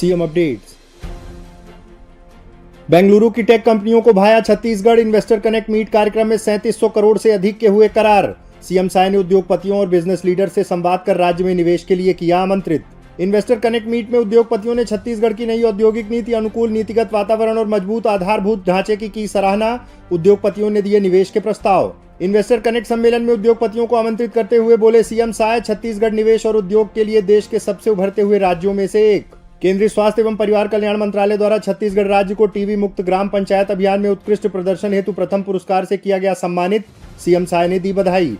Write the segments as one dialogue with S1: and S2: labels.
S1: CM updates. Bengaluru की take कंपनियों को भाया छत्तीसगढ़। इन्वेस्टर कनेक्ट मीट कार्यक्रम में 3700 करोड़ से अधिक के हुए करार। सीएम साय ने उद्योगपतियों और बिजनेस लीडर से संवाद कर राज्य में निवेश के लिए किया आमंत्रित। इन्वेस्टर कनेक्ट मीट में उद्योगपतियों ने छत्तीसगढ़ की नई औद्योगिक नीति, अनुकूल नीतिगत वातावरण और मजबूत आधारभूत ढांचे की सराहना। उद्योगपतियों ने दिए निवेश के प्रस्ताव। इन्वेस्टर कनेक्ट सम्मेलन में उद्योगपतियों को आमंत्रित करते हुए बोले सीएम साय, छत्तीसगढ़ निवेश और उद्योग के लिए देश के सबसे उभरते हुए राज्यों में से एक। केंद्रीय स्वास्थ्य एवं परिवार कल्याण मंत्रालय द्वारा छत्तीसगढ़ राज्य को टीबी मुक्त ग्राम पंचायत अभियान में उत्कृष्ट प्रदर्शन हेतु प्रथम पुरस्कार से किया गया सम्मानित। सीएम साय ने दी बधाई।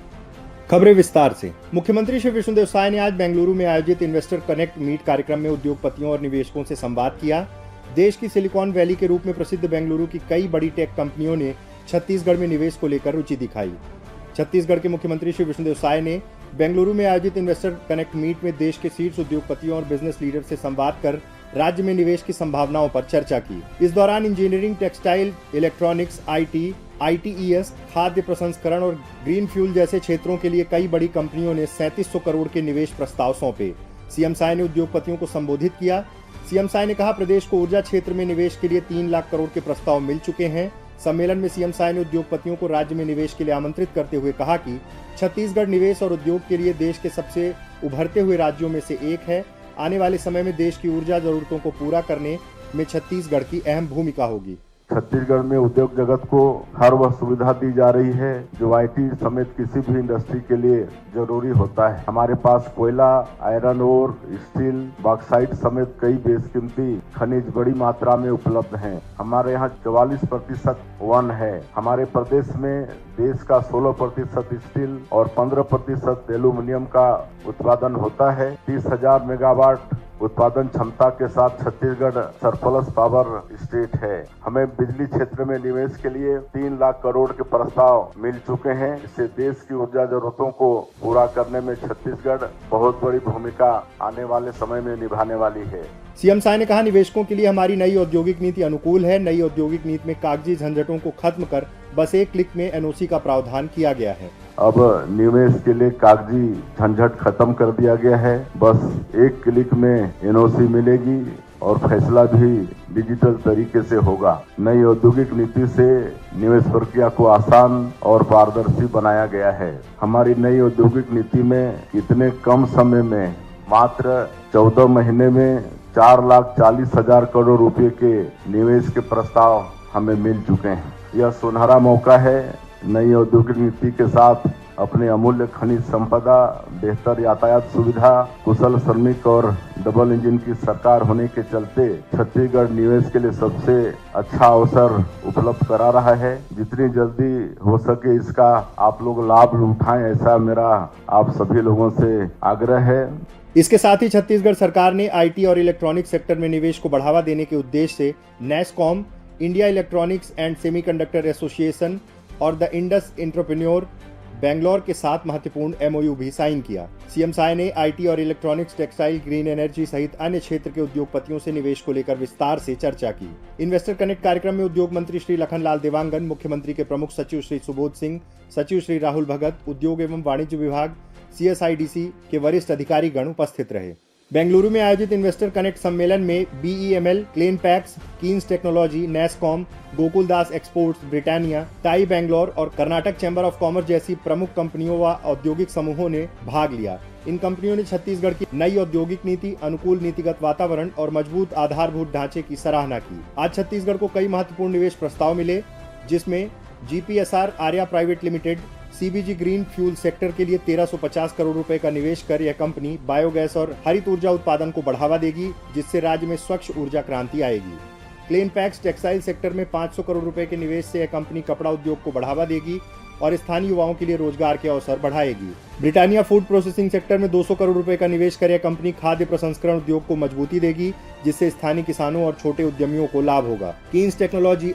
S1: खबरें विस्तार से। मुख्यमंत्री श्री विष्णुदेव साय ने आज बेंगलुरु में आयोजित इन्वेस्टर कनेक्ट मीट कार्यक्रम में उद्योगपतियों और निवेशकों से संवाद किया। देश की सिलिकॉन वैली के रूप में प्रसिद्ध बेंगलुरु की कई बड़ी टेक कंपनियों ने छत्तीसगढ़ में निवेश को लेकर रुचि दिखाई। छत्तीसगढ़ के मुख्यमंत्री श्री विष्णुदेव साय ने बेंगलुरु में आयोजित इन्वेस्टर कनेक्ट मीट में देश के शीर्ष उद्योगपतियों और बिजनेस लीडर से संवाद कर राज्य में निवेश की संभावनाओं पर चर्चा की। इस दौरान engineering, textile, electronics, IT, ITES, खाद्य प्रसंस्करण और ग्रीन फ्यूल जैसे क्षेत्रों के लिए कई बड़ी कंपनियों ने 3700 करोड़ के निवेश प्रस्ताव सौंपे। सीएम साय ने उद्योगपतियों को संबोधित किया। सीएम साय ने कहा, प्रदेश को ऊर्जा क्षेत्र में निवेश के लिए 3 लाख करोड़ के प्रस्ताव मिल चुके हैं। सम्मेलन में सीएम साय ने उद्योगपतियों को राज्य में निवेश के लिए आमंत्रित करते हुए कहा कि छत्तीसगढ़ निवेश और उद्योग के लिए देश के सबसे उभरते हुए राज्यों में से एक है। आने वाले समय में देश की ऊर्जा जरूरतों को पूरा करने में छत्तीसगढ़ की अहम भूमिका होगी।
S2: छत्तीसगढ़ में उद्योग जगत को हर वह सुविधा दी जा रही है जो आईटी समेत किसी भी इंडस्ट्री के लिए जरूरी होता है। हमारे पास कोयला, आयरन ओर, स्टील, बॉक्साइट समेत कई बेशकीमती खनिज बड़ी मात्रा में उपलब्ध हैं। हमारे यहाँ 44% वन है। हमारे प्रदेश में देश का 16% स्टील और 15% एल्यूमिनियम का उत्पादन होता है। 30,000 मेगावाट उत्पादन क्षमता के साथ छत्तीसगढ़ सरप्लस पावर स्टेट है। हमें बिजली क्षेत्र में निवेश के लिए 3 लाख करोड़ के प्रस्ताव मिल चुके हैं। इससे देश की ऊर्जा जरूरतों को पूरा करने में छत्तीसगढ़ बहुत बड़ी भूमिका आने वाले समय में निभाने वाली है।
S1: सीएम साय ने कहा, निवेशकों के लिए हमारी नई औद्योगिक नीति अनुकूल है। नई औद्योगिक नीति में कागजी झंझटों को खत्म कर बस एक क्लिक में एनओसी का प्रावधान किया गया है।
S2: अब निवेश के लिए कागजी झंझट खत्म कर दिया गया है। बस एक क्लिक में एनओसी मिलेगी और फैसला भी डिजिटल तरीके से होगा। नई औद्योगिक नीति से निवेश प्रक्रिया को आसान और पारदर्शी बनाया गया है। हमारी नई औद्योगिक नीति में इतने कम समय में मात्र 14 महीने में 4,40,000 करोड़ रुपए के निवेश के प्रस्ताव हमें मिल चुके हैं। यह सुनहरा मौका है नई औद्योगिक नीति के साथ अपने अमूल्य खनिज संपदा, बेहतर यातायात सुविधा, कुशल श्रमिक और डबल इंजन की सरकार होने के चलते छत्तीसगढ़ निवेश के लिए सबसे अच्छा अवसर उपलब्ध करा रहा है। जितनी जल्दी हो सके इसका आप लोग लाभ उठाएं, ऐसा मेरा आप सभी लोगों से आग्रह है।
S1: इसके साथ ही छत्तीसगढ़ सरकार ने आईटी और इलेक्ट्रॉनिक सेक्टर में निवेश को बढ़ावा देने के उद्देश्य से NASSCOM, India electronics and semiconductor association और द इंडस एंटरप्रेन्योर बेंगलोर के साथ महत्वपूर्ण एमओयू भी साइन किया। सीएम साय ने आईटी और इलेक्ट्रॉनिक्स, टेक्सटाइल, ग्रीन एनर्जी सहित अन्य क्षेत्र के उद्योगपतियों से निवेश को लेकर विस्तार से चर्चा की। इन्वेस्टर कनेक्ट कार्यक्रम में उद्योग मंत्री श्री लखनलाल देवांगन, मुख्यमंत्री के प्रमुख सचिव श्री सुबोध सिंह, सचिव श्री राहुल भगत, उद्योग एवं वाणिज्य विभाग, सीएसआईडीसी के वरिष्ठ अधिकारीगण उपस्थित रहे। बेंगलुरु में आयोजित इन्वेस्टर कनेक्ट सम्मेलन में बीईएमएल, क्लेनपैक्स, Kaynes technology, NASSCOM, Gokaldas exports, Britannia, TiE Bangalore और कर्नाटक चैम्बर ऑफ कॉमर्स जैसी प्रमुख कंपनियों व औद्योगिक समूहों ने भाग लिया। इन कंपनियों ने छत्तीसगढ़ की नई औद्योगिक नीति, अनुकूल नीतिगत वातावरण और मजबूत आधारभूत ढांचे की सराहना की। आज छत्तीसगढ़ को कई महत्वपूर्ण निवेश प्रस्ताव मिले, जिसमें GPSR Arya private limited CBG green fuel sector के लिए 1350 करोड़ रुपए का निवेश कर यह कंपनी बायोगैस और हरित ऊर्जा उत्पादन को बढ़ावा देगी, जिससे राज्य में स्वच्छ ऊर्जा क्रांति आएगी। क्लेनपैक्स टेक्सटाइल सेक्टर में 500 करोड़ रुपए के निवेश से यह कंपनी कपड़ा उद्योग को बढ़ावा देगी और स्थानीय युवाओं के लिए रोजगार के अवसर बढ़ाएगी। ब्रिटानिया फूड प्रोसेसिंग सेक्टर में 200 करोड़ रुपए का निवेश कर यह कंपनी खाद्य प्रसंस्करण उद्योग को मजबूती देगी, जिससे स्थानीय किसानों और छोटे उद्यमियों को लाभ होगा। कीन्स टेक्नोलॉजी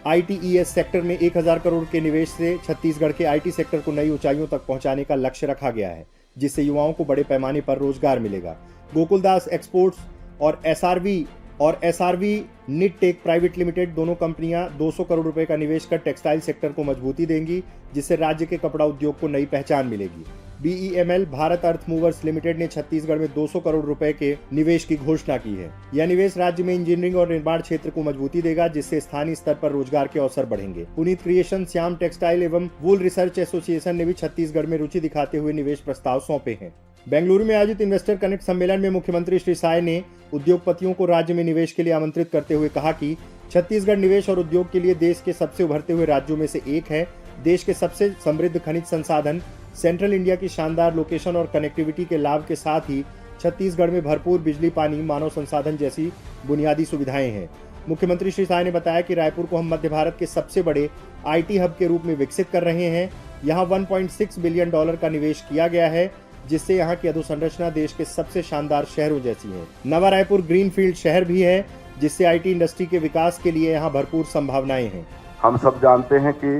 S1: आईटीईएस सेक्टर में 1000 करोड़ के निवेश से छत्तीसगढ़ के आईटी सेक्टर को नई ऊंचाइयों तक पहुंचाने का लक्ष्य रखा गया है, जिससे युवाओं को बड़े पैमाने पर रोजगार मिलेगा। गोकुलदास एक्सपोर्ट्स और एसआरवी और SRV निटटेक प्राइवेट लिमिटेड दोनों कंपनियां 200 करोड़ रुपए का निवेश कर टेक्सटाइल सेक्टर को मजबूती देंगी, जिससे राज्य के कपड़ा उद्योग को नई पहचान मिलेगी। BEML भारत अर्थ मूवर्स लिमिटेड ने छत्तीसगढ़ में 200 करोड़ रुपए के निवेश की घोषणा की है। यह निवेश राज्य में इंजीनियरिंग और निर्माण क्षेत्र को मजबूती देगा, जिससे स्थानीय स्तर पर रोजगार के अवसर बढ़ेंगे। पुनीत क्रिएशन, श्याम टेक्सटाइल एवं वूल रिसर्च एसोसिएशन ने भी छत्तीसगढ़ में रुचि दिखाते हुए निवेश प्रस्ताव सौंपे हैं। बेंगलुरु में आयोजित इन्वेस्टर कनेक्ट सम्मेलन में मुख्यमंत्री श्री साय ने उद्योगपतियों को राज्य में निवेश के लिए आमंत्रित करते हुए कहा कि छत्तीसगढ़ निवेश और उद्योग के लिए देश के सबसे उभरते हुए राज्यों में से एक है। देश के सबसे समृद्ध खनिज संसाधन, सेंट्रल इंडिया की शानदार लोकेशन और कनेक्टिविटी के लाभ के साथ ही छत्तीसगढ़ में भरपूर बिजली, पानी, मानव संसाधन जैसी बुनियादी सुविधाएं हैं। मुख्यमंत्री श्री साय ने बताया कि रायपुर को हम मध्य भारत के सबसे बड़े IT हब के रूप में विकसित कर रहे हैं। यहाँ $1.6 बिलियन का निवेश किया गया है, जिससे यहाँ की अधोसंरचना देश के सबसे शानदार शहरों जैसी है। नवा रायपुर ग्रीनफील्ड शहर भी है, जिससे IT इंडस्ट्री के विकास के लिए यहाँ भरपूर संभावनाएं हैं।
S2: हम सब जानते हैं कि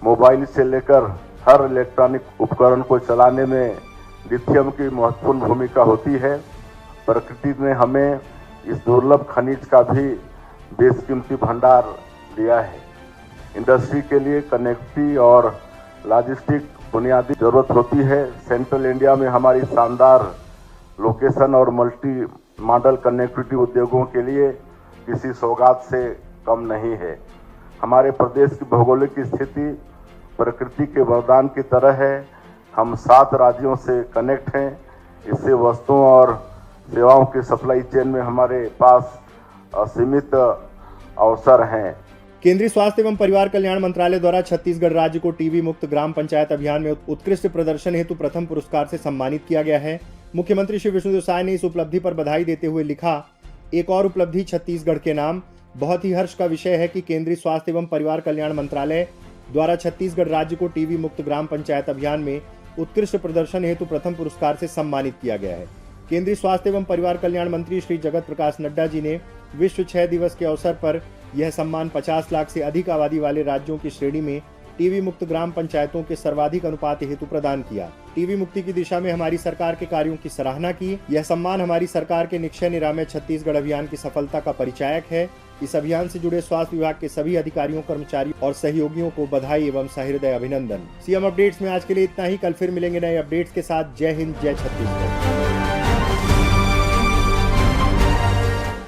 S2: मोबाइल से लेकर हर इलेक्ट्रॉनिक उपकरण को चलाने में लिथियम की महत्वपूर्ण भूमिका होती है। प्रकृति ने हमें इस दुर्लभ खनिज का भी बेशकीमती भंडार दिया है। इंडस्ट्री के लिए कनेक्टिविटी और लॉजिस्टिक बुनियादी जरूरत होती है। सेंट्रल इंडिया में हमारी शानदार लोकेशन और मल्टी मॉडल कनेक्टिविटी उद्योगों के लिए किसी सौगात से कम नहीं है। हमारे प्रदेश की भौगोलिक स्थिति प्रकृति के वरदान की तरह है। हम 7 राज्यों से कनेक्ट हैं। इससे वस्तुओं और सेवाओं की सप्लाई चेन में हमारे पास असीमित अवसर हैं।
S1: केंद्रीय स्वास्थ्य एवं परिवार कल्याण मंत्रालय द्वारा छत्तीसगढ़ राज्य को टीबी मुक्त ग्राम पंचायत अभियान में उत्कृष्ट प्रदर्शन हेतु प्रथम पुरस्कार से सम्मानित किया गया है। मुख्यमंत्री श्री विष्णुदेव साय ने इस उपलब्धि पर बधाई देते हुए लिखा, एक और उपलब्धि छत्तीसगढ़ के नाम। बहुत ही हर्ष का विषय है कि केंद्रीय स्वास्थ्य एवं परिवार कल्याण मंत्रालय द्वारा छत्तीसगढ़ राज्य को टीबी मुक्त ग्राम पंचायत अभियान में उत्कृष्ट प्रदर्शन हेतु प्रथम पुरस्कार से सम्मानित किया गया है। केंद्रीय स्वास्थ्य एवं परिवार कल्याण मंत्री श्री जगत प्रकाश नड्डा जी ने विश्व क्षय दिवस के अवसर पर यह सम्मान 50 लाख से अधिक आबादी वाले राज्यों की श्रेणी में टीबी मुक्त ग्राम पंचायतों के सर्वाधिक अनुपात हेतु प्रदान किया। टीबी मुक्ति की दिशा में हमारी सरकार के कार्यों की सराहना की। यह सम्मान हमारी सरकार के निक्षय निरामय छत्तीसगढ़ अभियान की सफलता का परिचायक है। इस अभियान से जुड़े स्वास्थ्य विभाग के सभी अधिकारियों, कर्मचारियों और सहयोगियों को बधाई एवं सहृदय अभिनंदन। सीएम अपडेट्स में आज के लिए इतना ही। कल फिर मिलेंगे नए अपडेट्स के साथ। जय हिंद, जय छत्तीसगढ़।